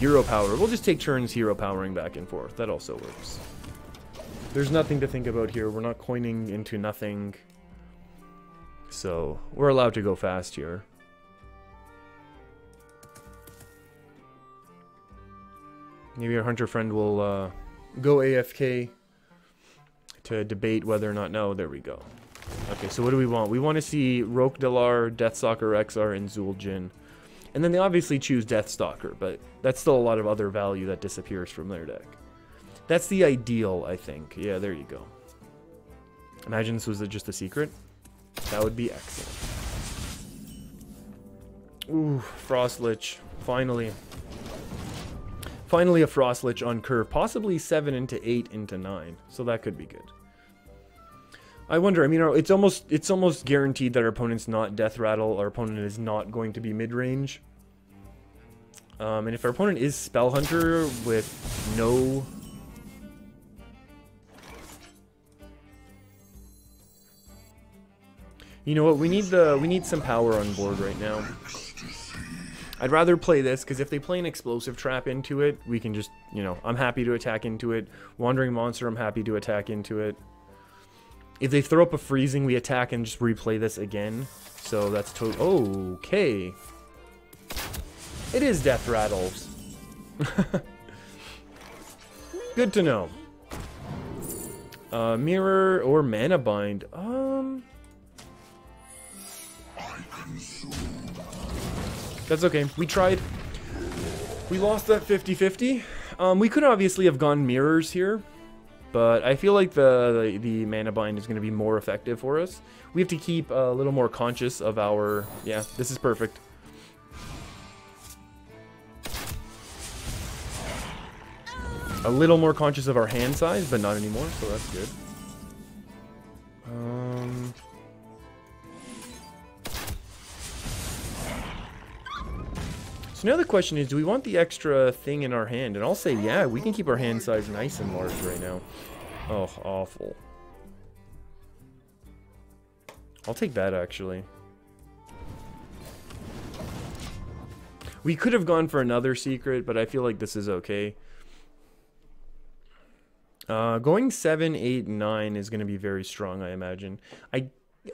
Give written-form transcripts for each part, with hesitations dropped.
hero power. We'll just take turns hero powering back and forth. That also works. There's nothing to think about here. We're not coining into nothing. So, we're allowed to go fast here. Maybe our hunter friend will go AFK to debate whether or not... No, there we go. Okay, so what do we want? We want to see Rokdalar, Deathstalker XR, and Zul'jin. And then they obviously choose Deathstalker, but that's still a lot of other value that disappears from their deck. That's the ideal, I think. Yeah, there you go. Imagine this was just a secret. That would be excellent. Ooh, Frost Lich. Finally. Finally a Frost Lich on curve. Possibly 7 into 8 into 9. So that could be good. I wonder, I mean, it's almost guaranteed that our opponent's not deathrattle. Our opponent is not going to be mid-range. And if our opponent is Spell Hunter with no... You know what, we need some power on board right now. I'd rather play this, because if they play an explosive trap into it, we can just, you know, I'm happy to attack into it. Wandering Monster, I'm happy to attack into it. If they throw up a freezing, we attack and just replay this again. So that's total. Okay. It is Death Rattles. Good to know. Mirror or Mana Bind. That's okay. We tried. We lost that 50-50. We could obviously have gone mirrors here, but I feel like the Mana Bind is going to be more effective for us. We have to keep a little more conscious of our... Yeah, this is perfect. A little more conscious of our hand size, but not anymore, so that's good. So now the question is, do we want the extra thing in our hand? And I'll say, yeah, we can keep our hand size nice and large right now. Oh, awful. I'll take that, actually. We could have gone for another secret, but I feel like this is okay. Going 7, 8, 9 is going to be very strong, I imagine.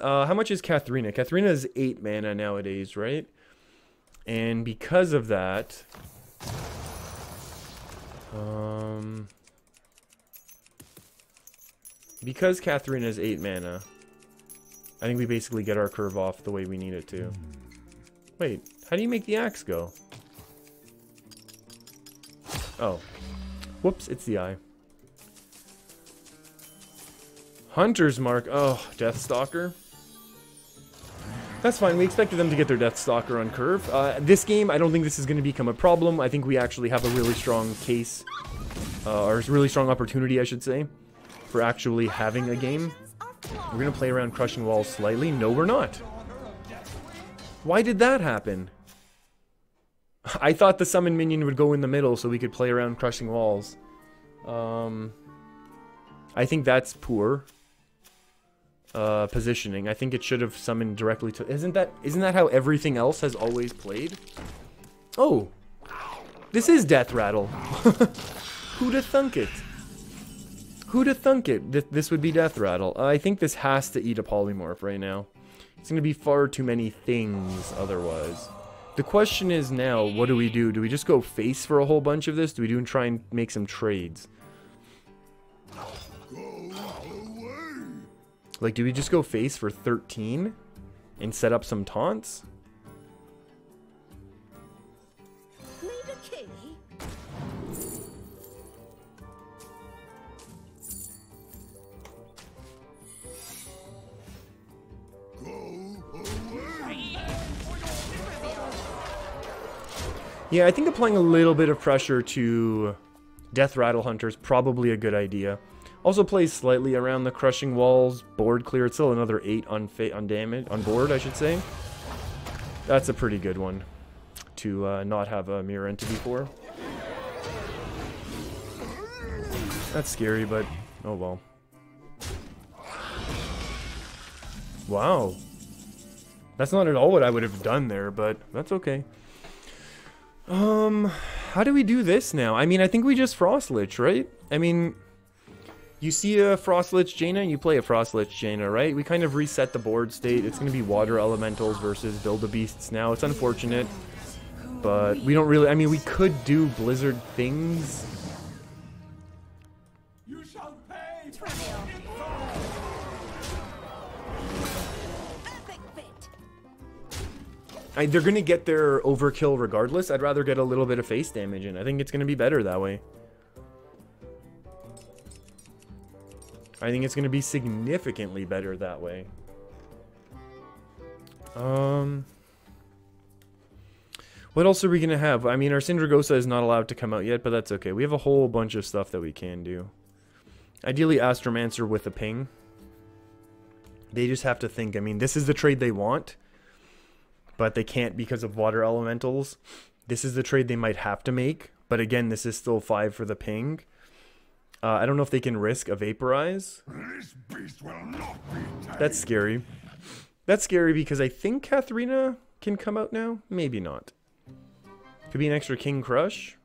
How much is Katharina? Katharina is 8 mana nowadays, right? And because of that... because Katharina is 8 mana, I think we basically get our curve off the way we need it to. Wait, how do you make the axe go? Oh. Whoops, it's the eye. Hunter's Mark. Oh, Deathstalker. That's fine. We expected them to get their Deathstalker on curve. This game, I don't think this is going to become a problem. I think we actually have a really strong case, or a really strong opportunity, I should say, for actually having a game. We're going to play around Crushing Walls slightly. No, we're not. Why did that happen? I thought the summon minion would go in the middle so we could play around Crushing Walls. I think that's poor positioning. I think it should have summoned directly to... Isn't that how everything else has always played? Oh. This is Deathrattle. Who'da thunk it? Who'da thunk it? This would be Deathrattle. I think this has to eat a polymorph right now. It's going to be far too many things otherwise. The question is now, what do we do? Do we just go face for a whole bunch of this? Do we try and make some trades? Like, do we just go face for 13 and set up some taunts? Yeah, I think applying a little bit of pressure to Deathrattle Hunter is probably a good idea. Also plays slightly around the Crushing Walls, board clear. It's still another 8 on damage, on board, I should say. That's a pretty good one to not have a mirror entity for. That's scary, but oh well. Wow. That's not at all what I would have done there, but that's okay. how do we do this now? I mean, I think we just Frost Lich, right? I mean, you see a Frost Lich Jaina, you play a Frost Lich Jaina, right? We kind of reset the board state. It's going to be water elementals versus Build-A-Beasts now. It's unfortunate, but we don't really... I mean, we could do Blizzard things. You shall pay. They're going to get their overkill regardless. I'd rather get a little bit of face damage in. I think it's going to be better that way. I think it's going to be significantly better that way. What else are we going to have? I mean, our Sindragosa is not allowed to come out yet, but that's okay. We have a whole bunch of stuff that we can do. Ideally, Astromancer with a ping. They just have to think. I mean, this is the trade they want, but they can't because of water elementals. This is the trade they might have to make, but again, this is still 5 for the ping. I don't know if they can risk a Vaporize. This beast will not be tamed. That's scary. That's scary because I think Katharina can come out now. Maybe not. Could be an extra King Crush.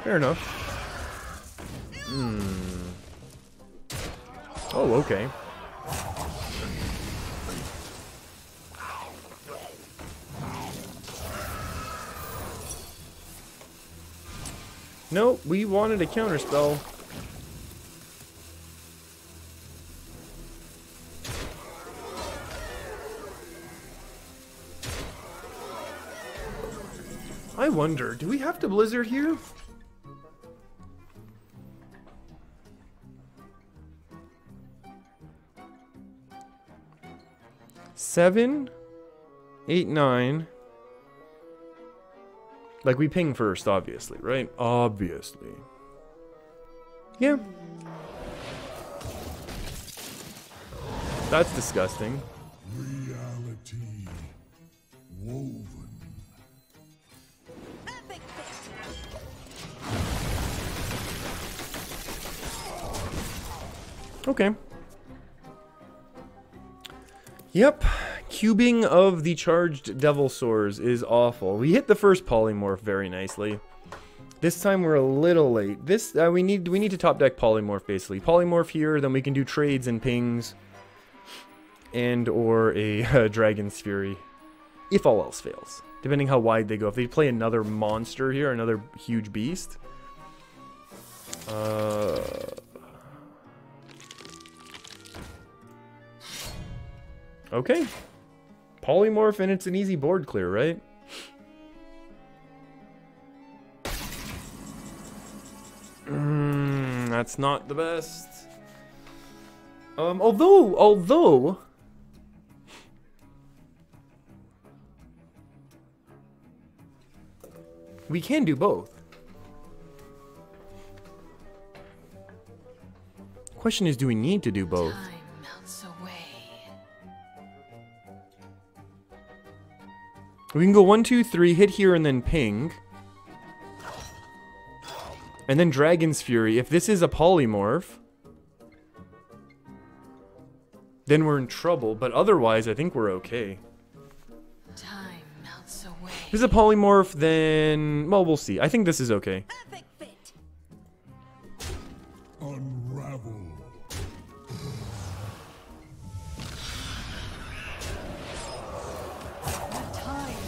Fair enough. Oh, okay. No, we wanted a counterspell. I wonder, do we have to Blizzard here? Seven, 8, 9. Like, we ping first, obviously, right? Obviously. Yeah. That's disgusting. Reality woven. Okay. Yep. Cubing of the charged Devil Sores is awful. We hit the first polymorph very nicely. This time we're a little late. This we need to top deck polymorph basically. Polymorph here, then we can do trades and pings, and or a Dragon's Fury, if all else fails. Depending how wide they go. If they play another monster here, another huge beast. Okay. Polymorph and it's an easy board clear, right? That's not the best. Although we can do both. Question is, do we need to do both? We can go 1, 2, 3, hit here and then ping. And then Dragon's Fury. If this is a polymorph, then we're in trouble. But otherwise, I think we're okay. Time melts away. If this is a polymorph, then... well, we'll see. I think this is okay. Unravel.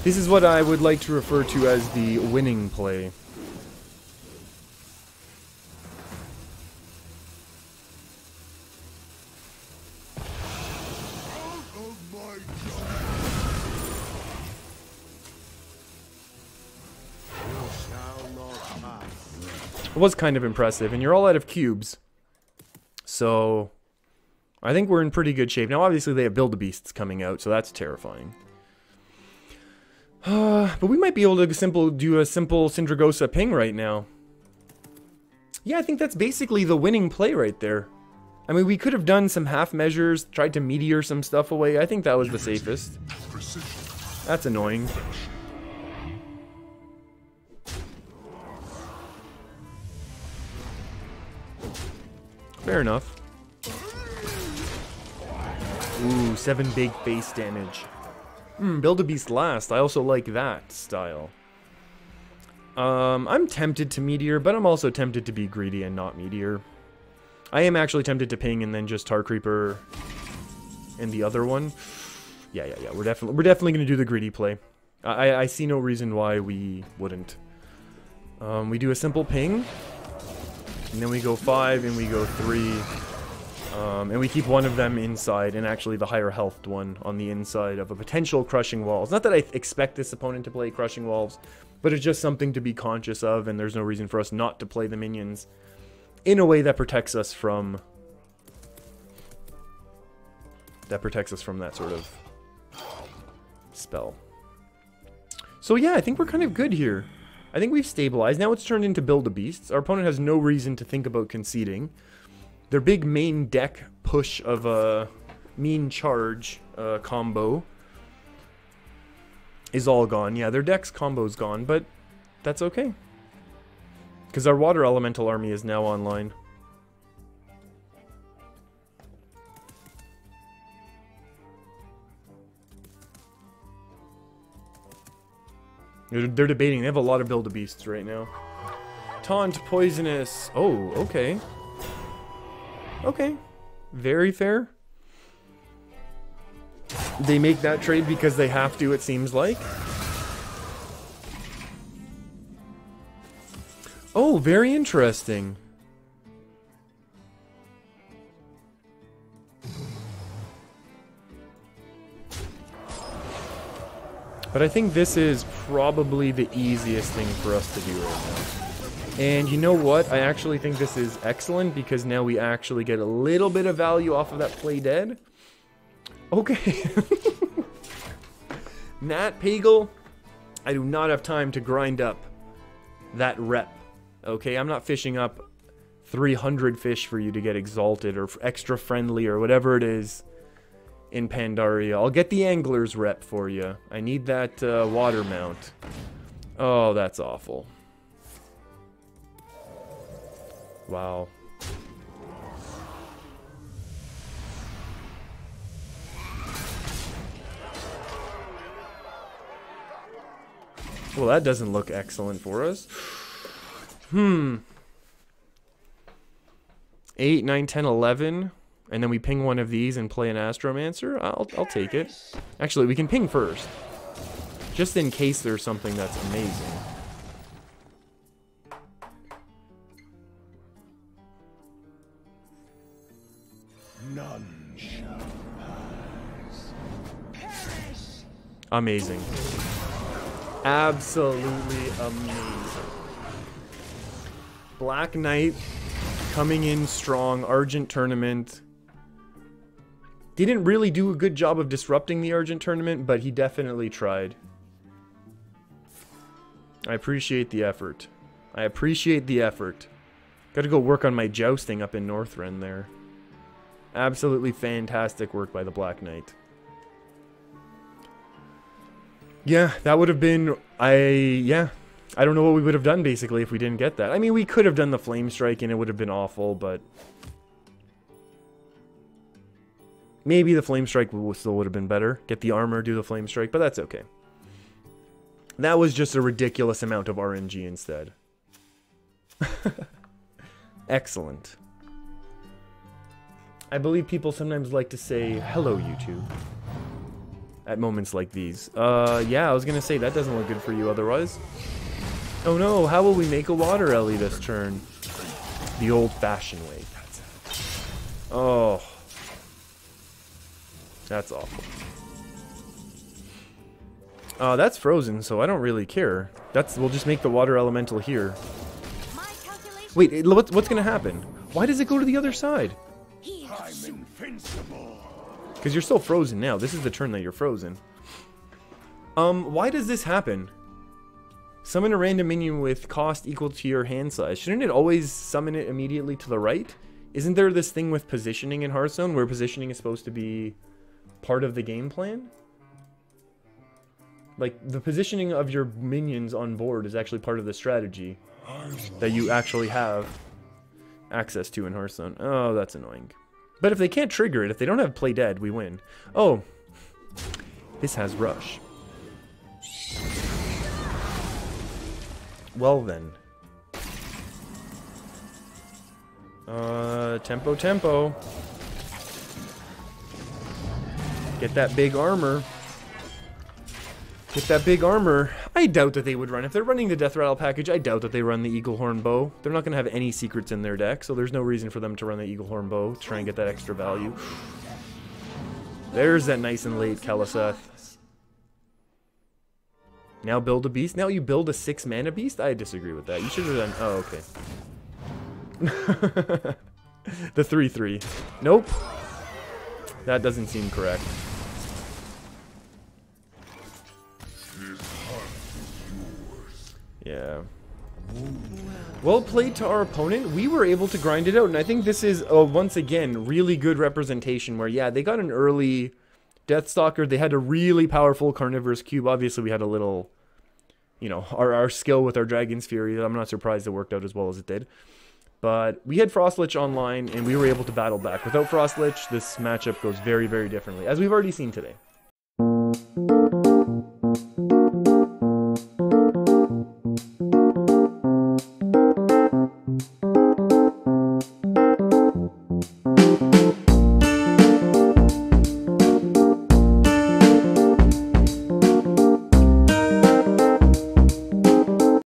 This is what I would like to refer to as the winning play. It was kind of impressive, and you're all out of cubes. So, I think we're in pretty good shape. Now, obviously, they have Build-A-Beasts coming out, so that's terrifying. But we might be able to do a simple Sindragosa ping right now. Yeah, I think that's basically the winning play right there. I mean, we could have done some half measures, tried to meteor some stuff away. I think that was the safest. That's annoying. Fair enough. Ooh, 7 big face damage. Build-A-Beast last. I also like that style. I'm tempted to Meteor, but I'm also tempted to be greedy and not Meteor. I am actually tempted to ping and then just Tar Creeper and the other one. Yeah. We're definitely gonna do the greedy play. I see no reason why we wouldn't. We do a simple ping, and then we go 5 and we go 3, and we keep one of them inside, and actually the higher healthed one on the inside of a potential Crushing Walls. Not that I expect this opponent to play Crushing Walls, but it's just something to be conscious of, and there's no reason for us not to play the minions in a way that protects us from that sort of spell. So yeah, I think we're kind of good here. I think we've stabilized. Now it's turned into Build a Beasts. Our opponent has no reason to think about conceding. Their big main deck push of a mean charge combo is all gone. Yeah, their deck's combo's gone, but that's okay. Because our Water Elemental army is now online. They're debating. They have a lot of Build-A-Beasts right now. Taunt, Poisonous. Oh, okay. Okay. Very fair. They make that trade because they have to, it seems like. Oh, very interesting. But I think this is probably the easiest thing for us to do right now. And you know what? I actually think this is excellent because now we actually get a little bit of value off of that play dead. Okay. Nat Pagel, I do not have time to grind up that rep. Okay, I'm not fishing up 300 fish for you to get exalted or extra friendly or whatever it is in Pandaria. I'll get the angler's rep for you. I need that water mount. Oh, that's awful. Wow. Well, that doesn't look excellent for us. 8, 9, 10, 11. And then we ping one of these and play an Astromancer. I'll take it. Actually, we can ping first. Just in case there's something that's amazing. None shall pass. Perish. Amazing. Absolutely amazing. Black Knight coming in strong. Argent Tournament. Didn't really do a good job of disrupting the Argent Tournament, but he definitely tried. I appreciate the effort. I appreciate the effort. Gotta go work on my jousting up in Northrend there. Absolutely fantastic work by the Black Knight. Yeah, that would have been... I don't know what we would have done, basically, if we didn't get that. I mean, we could have done the Flame Strike, and it would have been awful, but... maybe the Flame Strike still would have been better. Get the armor, do the Flame Strike, but that's okay. That was just a ridiculous amount of RNG instead. Excellent. I believe people sometimes like to say, hello, YouTube. At moments like these. Yeah, I was gonna say, that doesn't look good for you otherwise. Oh no, how will we make a Water Ellie this turn? The old-fashioned way. Oh. That's awful. That's frozen, so I don't really care. We'll just make the Water Elemental here. Wait, what's gonna happen? Why does it go to the other side? I'm invincible. Because you're still frozen now. This is the turn that you're frozen. Why does this happen? Summon a random minion with cost equal to your hand size. Shouldn't it always summon it immediately to the right? Isn't there this thing with positioning in Hearthstone where positioning is supposed to be part of the game plan? Like, the positioning of your minions on board is actually part of the strategy that you actually have access to in Hearthstone. Oh, that's annoying. But if they can't trigger it, if they don't have Play Dead, we win. Oh, this has Rush. Well then. Tempo, tempo. Get that big armor. Get that big armor. I doubt that they would run. If they're running the deathrattle package, I doubt that they run the Eaglehorn bow. They're not going to have any secrets in their deck, so there's no reason for them to run the Eaglehorn bow to try and get that extra value. There's that nice and late Kalaseth. Now build a beast? Now you build a 6-mana beast? I disagree with that. You should have done... Oh, okay. The 3-3. Nope. That doesn't seem correct. Yeah. Well played to our opponent. We were able to grind it out, and I think this is, once again, really good representation where, yeah, they got an early Deathstalker. They had a really powerful Carnivorous Cube. Obviously, we had a little, you know, our skill with our Dragon's Fury. I'm not surprised it worked out as well as it did. But we had Frost Lich online, and we were able to battle back. Without Frost Lich, this matchup goes very, very differently, as we've already seen today.